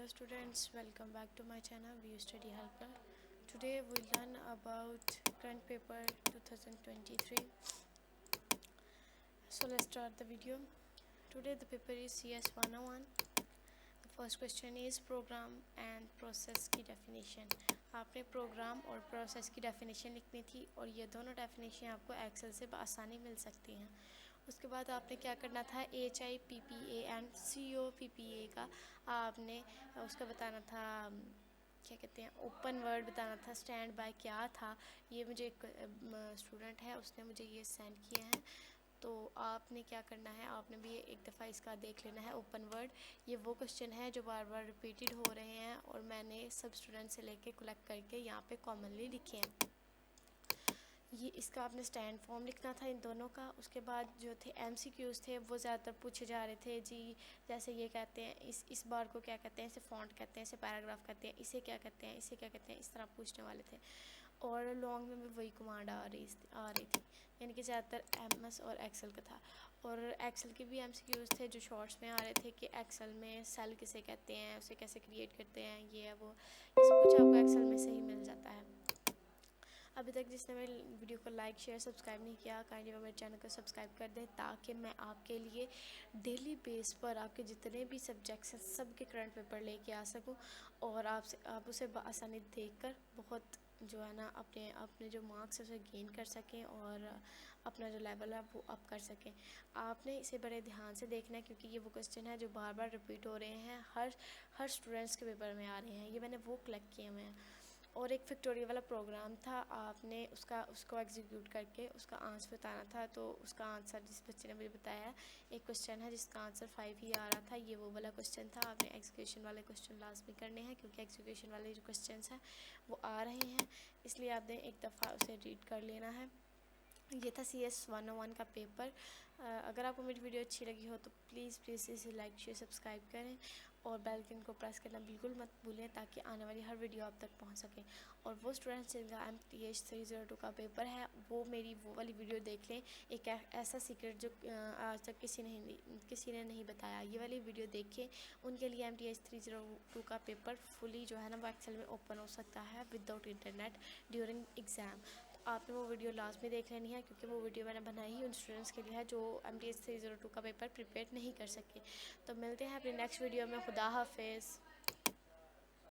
Hello students, welcome back to my channel View Study Helper. Today we learn about current paper 2023. So let's start the video. Today the paper is CS 101. The first question is program and process की definition. आपने program और process की definition लिखनी थी और ये दोनों definition आपको Excel से आसानी मिल सकती हैं. उसके बाद आपने क्या करना था, HIPPA एंड COPPA का आपने उसका बताना था, क्या कहते हैं, ओपन वर्ड बताना था. स्टैंड बाय क्या था, ये मुझे एक स्टूडेंट है उसने मुझे ये सेंड किया है. तो आपने क्या करना है, आपने भी एक दफ़ा इसका देख लेना है. ओपन वर्ड ये वो क्वेश्चन है जो बार बार रिपीटेड हो रहे हैं और मैंने सब स्टूडेंट से लेके कलेक्ट करके यहाँ पे कॉमनली लिखे हैं. ये इसका आपने स्टैंड फॉर्म लिखना था इन दोनों का. उसके बाद जो थे MCQs थे वो ज़्यादातर पूछे जा रहे थे जी. जैसे ये कहते हैं इस बार को क्या कहते हैं, इसे फॉन्ट कहते हैं, इसे पैराग्राफ कहते हैं, इसे क्या कहते हैं, इसे क्या कहते हैं, इस तरह पूछने वाले थे. और लॉन्ग में भी वही कमांड आ रही थी, यानी कि ज़्यादातर MS और एक्सेल का था. और एक्सेल के भी MCQs थे जो शॉर्ट्स में आ रहे थे कि एक्सेल में सेल किसे कहते हैं, उसे कैसे क्रिएट करते हैं, ये है वो, ये सब कुछ आपको एक्सेल में से ही मिल जाता है. अभी तक जिसने मेरे वीडियो को लाइक शेयर सब्सक्राइब नहीं किया, काइंडली मेरे चैनल को सब्सक्राइब कर दें ताकि मैं आपके लिए डेली बेस पर आपके जितने भी सब्जेक्ट्स हैं सब के करंट पेपर लेके आ सकूं और आप उसे आसानी देखकर बहुत जो है ना अपने जो मार्क्स है उसे गेन कर सकें और अपना जो लेवल है वो अप कर सकें. आपने इसे बड़े ध्यान से देखना है क्योंकि ये वो क्वेश्चन है जो बार बार रिपीट हो रहे हैं, हर स्टूडेंट्स के पेपर में आ रहे हैं. ये मैंने वो कलेक्ट किए हुए हैं. और एक फैक्टोरियल वाला प्रोग्राम था, आपने उसको एग्जीक्यूट करके उसका आंसर बताना था. तो उसका आंसर जिस बच्चे ने मुझे बताया, एक क्वेश्चन है जिसका आंसर 5 ही आ रहा था, ये वो वाला क्वेश्चन था. आपने एग्जीक्यूशन वाले क्वेश्चन लाजमी करने हैं क्योंकि एग्जीक्यूशन वाले जो क्वेश्चन हैं वो आ रहे हैं, इसलिए आपने एक दफ़ा उसे रीड कर लेना है. ये था CS 101 का पेपर. अगर आपको मेरी वीडियो अच्छी लगी हो तो प्लीज़ इसे लाइक शेयर सब्सक्राइब करें और बेल आइकन को प्रेस करना बिल्कुल मत भूलें ताकि आने वाली हर वीडियो आप तक पहुंच सके. और वो स्टूडेंट्स जिनका MTH 302 का पेपर है वो मेरी वो वाली वीडियो देख लें, एक ऐसा सीक्रेट जो आज तक किसी ने नहीं बताया. ये वाली वीडियो देखें, उनके लिए MTH 302 का पेपर फुली जो है ना वो एक्सेल में ओपन हो सकता है विदाउट इंटरनेट ड्यूरिंग एग्ज़ाम. आपने वो वीडियो लास्ट में देख लेनी है क्योंकि वो वीडियो मैंने बनाई ही उन स्टूडेंट्स के लिए है जो MTH 302 का पेपर प्रिपेयर नहीं कर सके. तो मिलते हैं अपनी नेक्स्ट वीडियो में. खुदा हाफिज़.